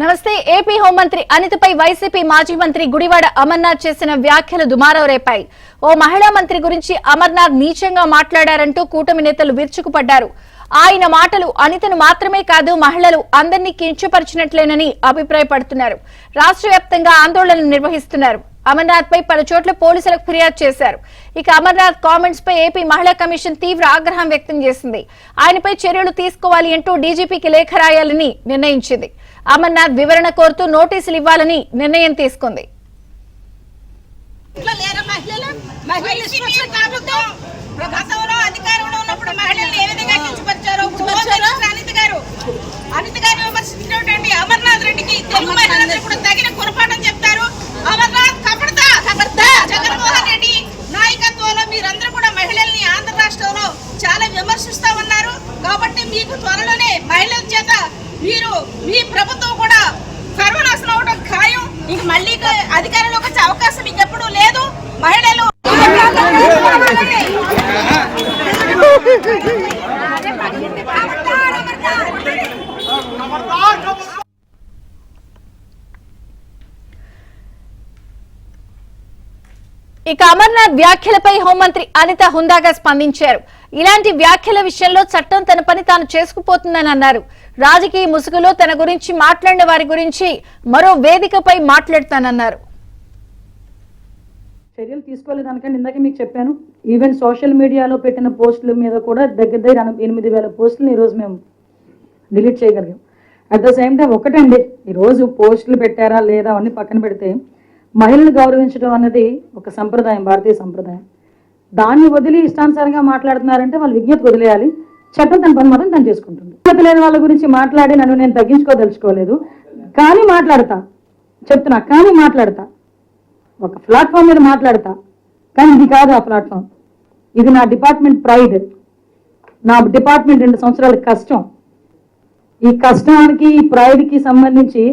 నమస్తే. ఏపీ హోంమంత్రి అనితపై వైసీపీ మాజీ మంత్రి గుడివాడ అమర్నాథ్ చేసిన వ్యాఖ్యలు దుమారం రేపాయి. ఓ మహిళా మంత్రి గురించి అమర్నాథ్ నీచంగా మాట్లాడారంటూ కూటమి నేతలు విరుచుకుపడ్డారు. ఆయన మాటలు అనితను మాత్రమే కాదు మహిళలు అందరినీ కించపరిచినట్లేనని అభిప్రాయపడుతున్నారు. రాష్ట్ర వ్యాప్తంగా ఆందోళనలు నిర్వహిస్తున్నారు. అమర్నాథ్ పై పలు చోట్ల పోలీసులకు ఫిర్యాదు చేశారు. ఇక అమర్నాథ్ కామెంట్స్ పై ఏపీ మహిళా కమిషన్ తీవ్ర ఆగ్రహం వ్యక్తం చేసింది. ఆయనపై చర్యలు తీసుకోవాలి అంటూ డీజీపీకి లేఖ రాయాలని నిర్ణయించింది. అమర్నాథ్ వివరణ కోరుతూ నోటీసులు ఇవ్వాలని నిర్ణయం తీసుకుంది. అమర్నాథ్ రెడ్డికి తెలుగు మహిళలందరూ కూడా తగిన గుణపాఠం చెప్తారు. అమర్నాథ్ జగన్మోహన్ రెడ్డి నాయకత్వంలో మీరందరూ కూడా మహిళల్ని ఆంధ్ర రాష్ట్రంలో చాలా విమర్శిస్తా ఉన్నారు. కాబట్టి మీకు త్వరలోనే మహిళల చేత మీ ప్రభుత్వం కూడా సర్వనాశనం అవడం ఖాయం. ఇంక మళ్ళీ అధికారంలోకి వచ్చే అవకాశం ఇంకెప్పుడు లేదు. మహిళలు ఇక అమర్నాథ్ వ్యాఖ్యలపై హోంమంత్రి అనిత హుందాగా స్పందించారు. ఇలాంటి వ్యాఖ్యల విషయంలో చట్టం తన పని తాను చేసుకుపోతుందని అన్నారు. రాజకీయ ముసుగులో తన గురించి మాట్లాడిన వారి గురించి మరో వేదికపై మాట్లాడతానన్నారు. చర్యలు తీసుకోలేదనకండి ఇందాక మీకు చెప్పాను. ఈవెన్ సోషల్ మీడియాలో పెట్టిన పోస్టుల మీద కూడా దగ్గర 8,000 పోస్టులను ఈరోజు మేము డిలీట్ చేయగలిగాం. అట్ ద సేమ్ టైం ఒకటండి, ఈరోజు పోస్టులు పెట్టారా లేదా అవన్నీ పక్కన పెడితే మహిళను గౌరవించడం అన్నది ఒక సంప్రదాయం, భారతీయ సంప్రదాయం. దాన్ని వదిలి ఇష్టానుసారంగా మాట్లాడుతున్నారంటే వాళ్ళు విజ్ఞప్తి వదిలేయాలి. చట్టం తన పని మాత్రం తను చేసుకుంటుంది. విజ్ఞప్తి లేని వాళ్ళ గురించి మాట్లాడి నన్ను నేను తగ్గించుకోదలుచుకోలేదు. కానీ మాట్లాడతా ఒక ప్లాట్ఫామ్ మీద మాట్లాడతా. కానీ ఇది కాదు ఆ ప్లాట్ఫామ్. ఇది నా డిపార్ట్మెంట్ ప్రైడ్, నా డిపార్ట్మెంట్ 2 సంవత్సరాల కష్టం. ఈ కష్టానికి ఈ ప్రైడ్కి సంబంధించి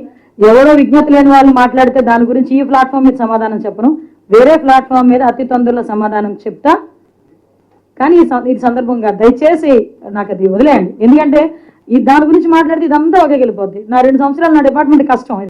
ఎవరో విజ్ఞప్తి లేని వాళ్ళు మాట్లాడితే దాని గురించి ఈ ప్లాట్ఫామ్ మీద సమాధానం చెప్పను, వేరే ప్లాట్ఫామ్ మీద అతి తొందరలో సమాధానం చెప్తా. కానీ ఈ సందర్భంగా దయచేసి నాకు అది వదిలేయండి. ఎందుకంటే దాని గురించి మాట్లాడితే ఇదంతా ఒకే వెళ్ళిపోద్ది. నా 2 సంవత్సరాలు నా డిపార్ట్మెంట్ కష్టం.